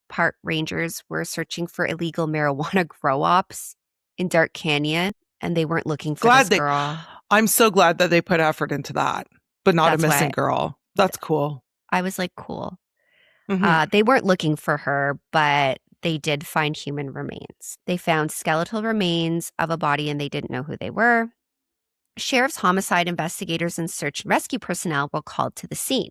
S2: park rangers were searching for illegal marijuana grow-ops in Dark Canyon, and they weren't looking for this girl.
S3: I'm so glad that they put effort into that, but not a missing girl. That's cool.
S2: I was like, cool. They weren't looking for her, but they did find human remains. They found skeletal remains of a body and they didn't know who they were. Sheriff's homicide investigators and search and rescue personnel were called to the scene.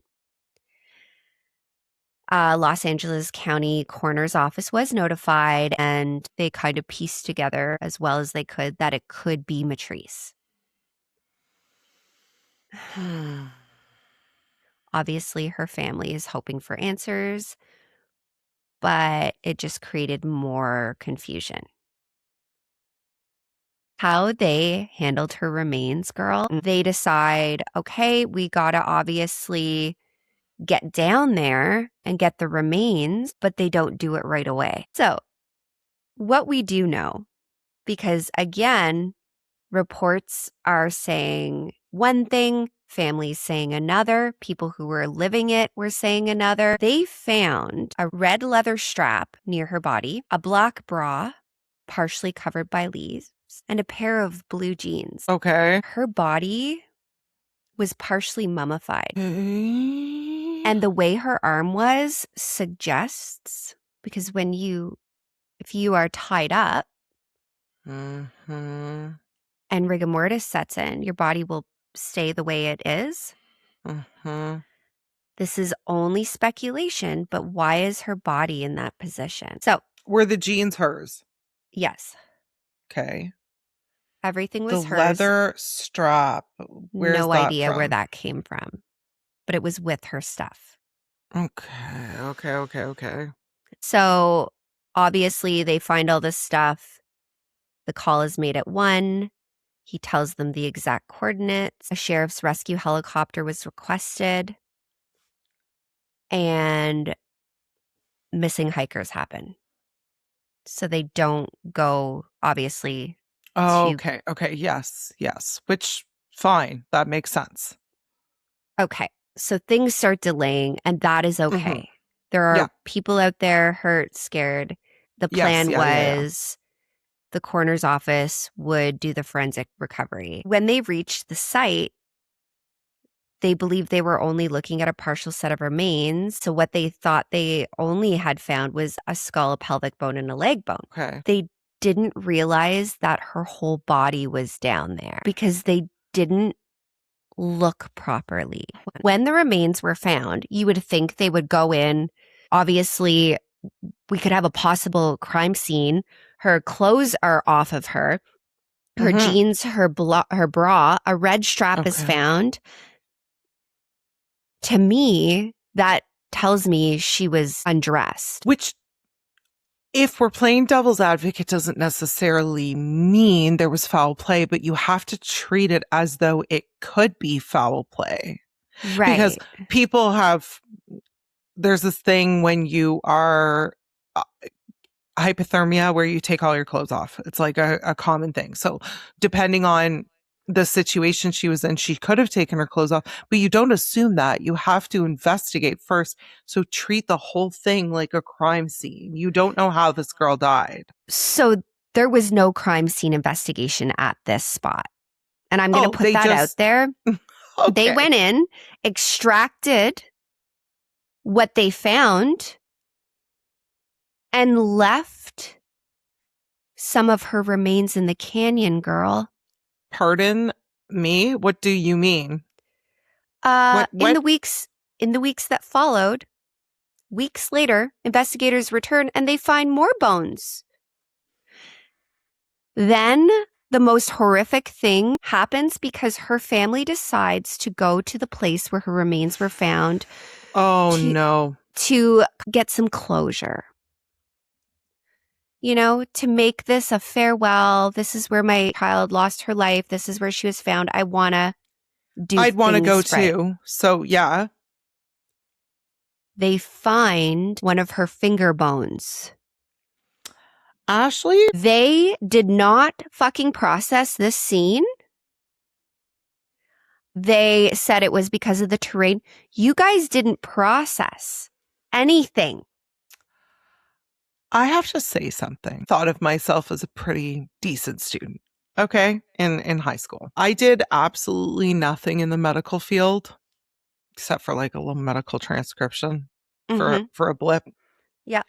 S2: Los Angeles County Coroner's Office was notified and they kind of pieced together as well as they could that it could be Mitrice. Obviously, her family is hoping for answers, but it just created more confusion. How they handled her remains, girl, they decide, okay, we gotta obviously get down there and get the remains, but they don't do it right away. So what we do know, because again, reports are saying one thing, families saying another, people who were living it were saying another. They found a red leather strap near her body, a black bra partially covered by leaves, and a pair of blue jeans.
S3: Okay.
S2: Her body was partially mummified. And the way her arm was suggests, because if you are tied up and rigor mortis sets in, your body will stay the way it is. This is only speculation, but why is her body in that position? So,
S3: were the jeans hers?
S2: Yes.
S3: Okay.
S2: Everything was hers.
S3: The leather strap. Where's
S2: no
S3: that
S2: idea
S3: from?
S2: where that came from, but it was with her stuff.
S3: Okay.
S2: So obviously they find all this stuff. The call is made at 1. He tells them the exact coordinates. A sheriff's rescue helicopter was requested. And missing hikers happen. So they don't go, obviously.
S3: Okay. Yes. Which, fine. That makes sense.
S2: Okay. So things start delaying, and that is okay. There are people out there hurt, scared. The plan was the coroner's office would do the forensic recovery. When they reached the site, they believed they were only looking at a partial set of remains. So what they thought they only had found was a skull, a pelvic bone, and a leg bone.
S3: Okay.
S2: They didn't realize that her whole body was down there because they didn't look properly. When the remains were found, you would think they would go in. Obviously, we could have a possible crime scene. Her clothes are off of her. Her jeans, her bra, a red strap is found. To me, that tells me she was undressed.
S3: Which, if we're playing devil's advocate, doesn't necessarily mean there was foul play, but you have to treat it as though it could be foul play.
S2: Right.
S3: Because people there's this thing when you are hypothermia where you take all your clothes off. It's like a common thing. So depending on the situation she was in. She could have taken her clothes off, but you don't assume that. You have to investigate first. So treat the whole thing like a crime scene. You don't know how this girl died.
S2: So there was no crime scene investigation at this spot. And I'm going to put that out there.
S3: Okay.
S2: They went in, extracted what they found, and left some of her remains in the canyon, girl.
S3: Pardon me? What do you mean?
S2: What? In the weeks that followed, weeks later, investigators return and they find more bones. Then the most horrific thing happens because her family decides to go to the place where her remains were found.
S3: Oh, no.
S2: To get some closure. You know, to make this a farewell. This is where my child lost her life. This is where she was found. I'd want to go too.
S3: So, yeah.
S2: They find one of her finger bones.
S3: Ashley?
S2: They did not fucking process this scene. They said it was because of the terrain. You guys didn't process anything.
S3: I have to say something. Thought of myself as a pretty decent student, okay, in high school. I did absolutely nothing in the medical field except for like a little medical transcription for a blip.
S2: Yeah.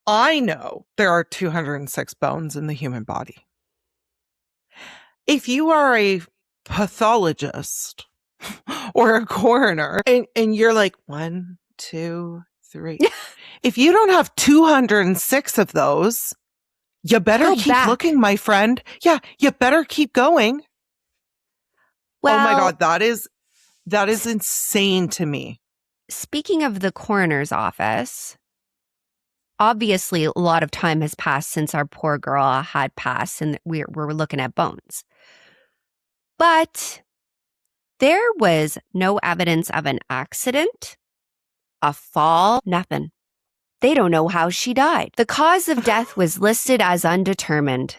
S3: I know there are 206 bones in the human body. If you are a pathologist or a coroner and you're like 1, 2, 3. If you don't have 206 of those, you better keep looking, my friend. Yeah, you better keep going. Well, oh my God, that is insane to me.
S2: Speaking of the coroner's office, obviously a lot of time has passed since our poor girl had passed and we're looking at bones. But there was no evidence of an accident, a fall, nothing. They don't know how she died. The cause of death was listed as undetermined.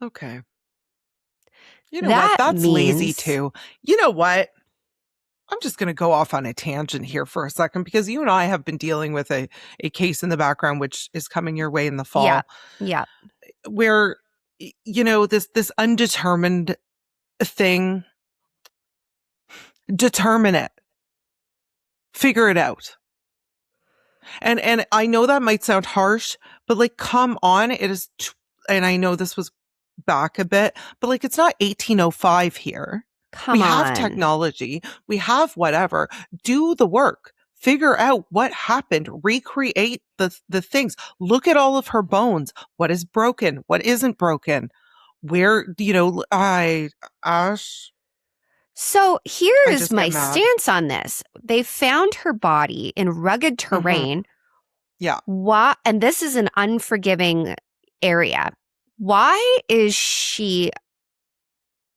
S3: Okay. You know what? That's lazy too. You know what? I'm just going to go off on a tangent here for a second because you and I have been dealing with a case in the background, which is coming your way in the fall.
S2: Yeah.
S3: Where, you know, this undetermined thing, determine it. Figure it out. And I know that might sound harsh, but like, come on, it is, and I know this was back a bit, but like, it's not 1805 here. We have technology. We have whatever. Do the work. Figure out what happened. Recreate the things. Look at all of her bones. What is broken? What isn't broken? Where, you know, Ash.
S2: So here's my stance on this. They found her body in rugged terrain.
S3: Yeah.
S2: And this is an unforgiving area. Why is she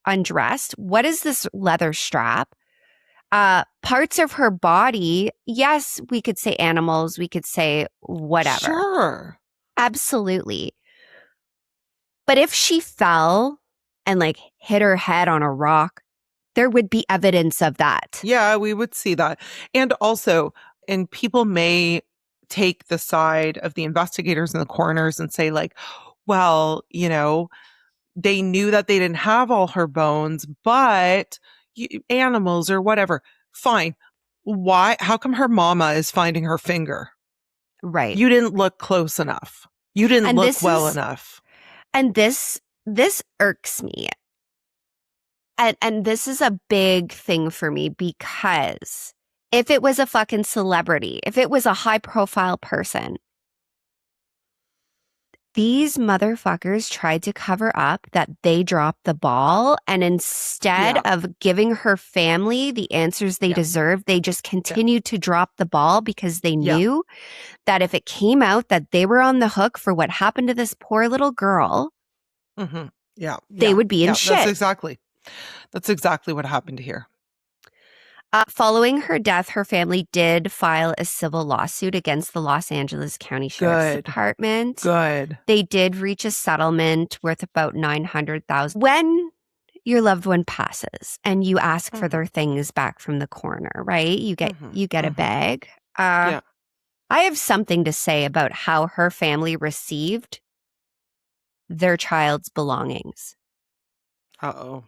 S2: undressed? What is this leather strap? Parts of her body, yes, we could say animals, we could say whatever.
S3: Sure.
S2: Absolutely. But if she fell and like hit her head on a rock, there would be evidence of that.
S3: Yeah, we would see that. And also, and people may take the side of the investigators and the coroners and say like, well, you know, they knew that they didn't have all her bones, but animals or whatever. Fine. Why? How come her mama is finding her finger?
S2: Right.
S3: You didn't look close enough. You didn't look well enough.
S2: And this irks me. And this is a big thing for me because if it was a fucking celebrity, if it was a high profile person, these motherfuckers tried to cover up that they dropped the ball. And instead of giving her family the answers they deserved, they just continued to drop the ball because they knew that if it came out that they were on the hook for what happened to this poor little girl, they would be in shit.
S3: That's exactly what happened here.
S2: Following her death, her family did file a civil lawsuit against the Los Angeles County Sheriff's Department.
S3: Good.
S2: They did reach a settlement worth about $900,000. When your loved one passes and you ask for their things back from the coroner, right? You get a bag.
S3: Yeah.
S2: I have something to say about how her family received their child's belongings.
S3: Uh-oh.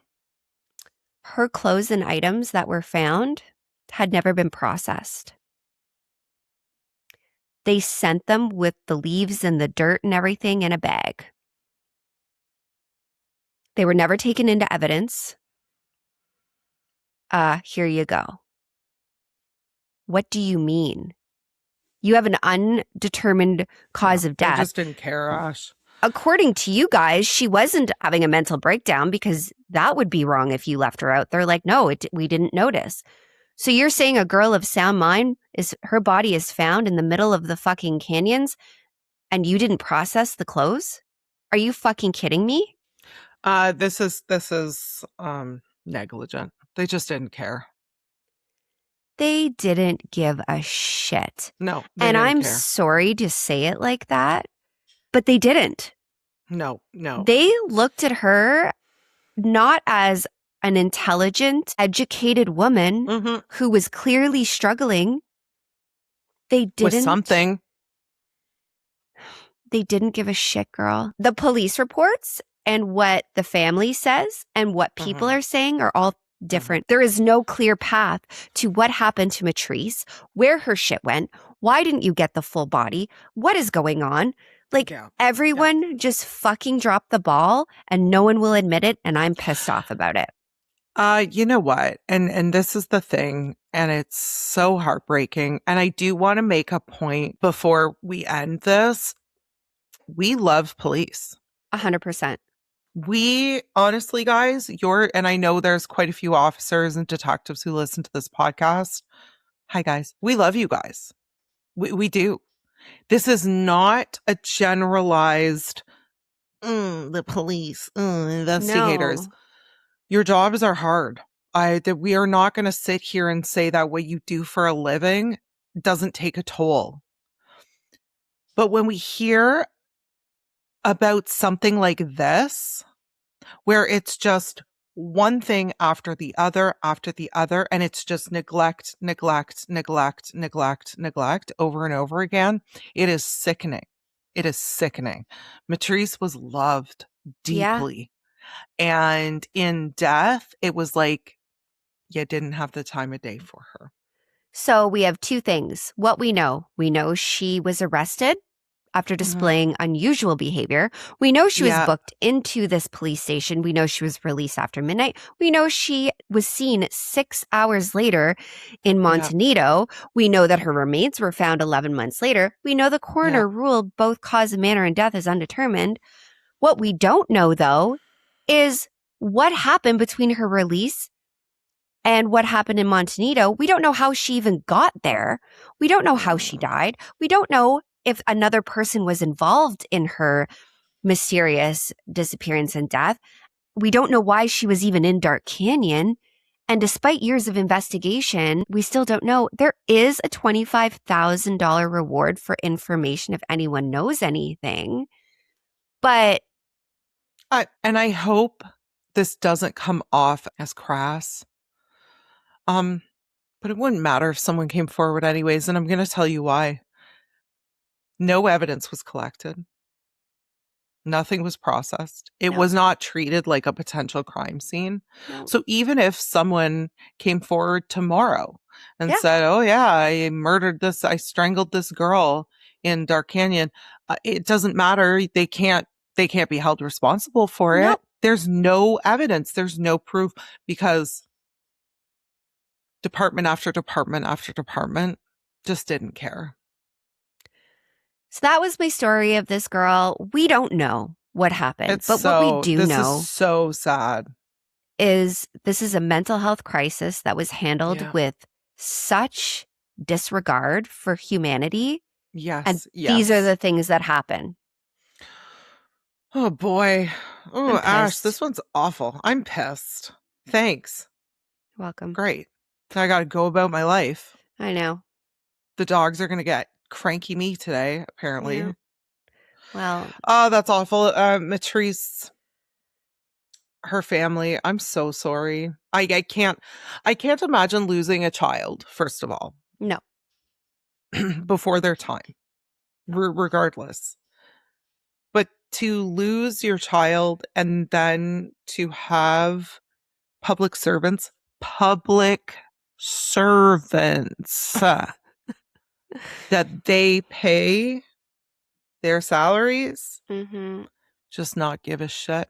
S2: Her clothes and items that were found had never been processed. They sent them with the leaves and the dirt and everything in a bag. They were never taken into evidence. Here you go. What do you mean? You have an undetermined cause of death.
S3: They just didn't care, Ash.
S2: According to you guys, she wasn't having a mental breakdown because that would be wrong if you left her out there. Like, no, we didn't notice. So you're saying a girl of sound mind, her body is found in the middle of the fucking canyons and you didn't process the clothes? Are you fucking kidding me?
S3: This is negligent. They just didn't care.
S2: They didn't give a shit.
S3: No,
S2: and I'm sorry to say it like that, but they didn't.
S3: No.
S2: They looked at her not as an intelligent, educated woman who was clearly struggling. They didn't.
S3: With something.
S2: They didn't give a shit, girl. The police reports and what the family says and what people are saying are all different. There is no clear path to what happened to Mitrice, where her shit went, why didn't you get the full body, what is going on. Everyone just fucking dropped the ball and no one will admit it, and I'm pissed off about it.
S3: You know what? And this is the thing, and it's so heartbreaking. And I do want to make a point before we end this. We love police.
S2: 100%.
S3: We honestly, guys, and I know there's quite a few officers and detectives who listen to this podcast. Hi, guys. We love you guys. We do. This is not a generalized, the police, investigators. No. Your jobs are hard. That we are not going to sit here and say that what you do for a living doesn't take a toll. But when we hear about something like this, where it's just one thing after the other, and it's just neglect over and over again, it is sickening. It is sickening. Mitrice was loved deeply. Yeah. And in death, it was like you didn't have the time of day for her.
S2: So we have two things. What we know she was arrested after displaying unusual behavior. We know she was booked into this police station. We know she was released after midnight. We know she was seen 6 hours later in Montanito. We know that her remains were found 11 months later. We know the coroner ruled both cause of manner and death as undetermined. What we don't know, though, is what happened between her release and what happened in Montanito. We don't know how she even got there. We don't know how she died. We don't know if another person was involved in her mysterious disappearance and death. We don't know why she was even in Dark Canyon. And despite years of investigation, we still don't know. There is a $25,000 reward for information if anyone knows anything. But
S3: and I hope this doesn't come off as crass. But it wouldn't matter if someone came forward anyways, and I'm going to tell you why. No evidence was collected. Nothing was processed. It was not treated like a potential crime scene. No. So even if someone came forward tomorrow and said, oh yeah, I murdered this, I strangled this girl in Dark Canyon, it doesn't matter. They can't be held responsible for it. There's no evidence. There's no proof because department after department after department just didn't care.
S2: So that was my story of this girl. We don't know what happened, what we do know
S3: is so sad.
S2: Is this is a mental health crisis that was handled with such disregard for humanity.
S3: Yes.
S2: And these are the things that happen.
S3: Oh boy. Oh, Ash, this one's awful. I'm pissed. Thanks.
S2: Welcome.
S3: Great. I got to go about my life.
S2: I know.
S3: The dogs are going to get cranky me today, apparently.
S2: Yeah. Well.
S3: Oh, that's awful. Mitrice, her family, I'm so sorry. I can't imagine losing a child, first of all.
S2: No.
S3: Before their time, regardless. But to lose your child and then to have public servants that they pay their salaries, just not give a shit.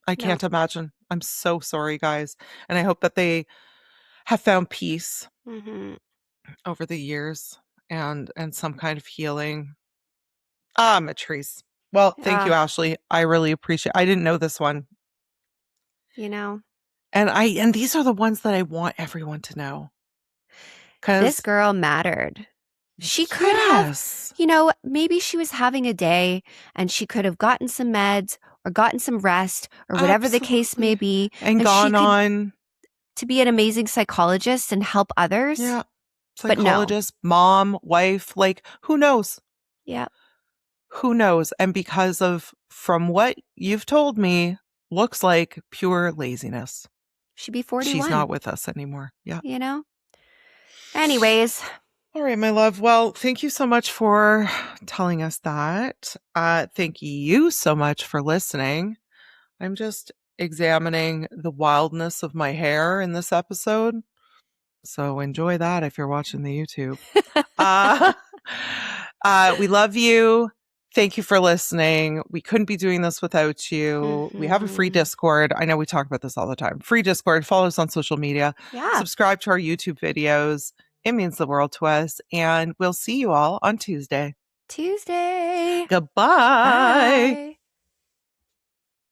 S3: I can't imagine. I'm so sorry, guys. And I hope that they have found peace over the years and some kind of healing. Mitrice. Well, thank you, Ashley. I really appreciate I didn't know this one.
S2: You know.
S3: And these are the ones that I want everyone to know.
S2: This girl mattered. She could have, maybe she was having a day and she could have gotten some meds or gotten some rest or whatever the case may be.
S3: And gone on
S2: to be an amazing psychologist and help others.
S3: Yeah. Psychologist, mom, wife, like who knows?
S2: Yeah.
S3: Who knows? And because of, from what you've told me, looks like pure laziness.
S2: She'd be 41.
S3: She's not with us anymore. Yeah.
S2: Anyways.
S3: All right, my love. Well, thank you so much for telling us that. Thank you so much for listening. I'm just examining the wildness of my hair in this episode. So enjoy that if you're watching the YouTube. We love you. Thank you for listening. We couldn't be doing this without you. We have a free Discord. I know we talk about this all the time. Free Discord. Follow us on social media.
S2: Yeah.
S3: Subscribe to our YouTube videos. It means the world to us. And we'll see you all on Tuesday.
S2: Goodbye.
S3: Bye.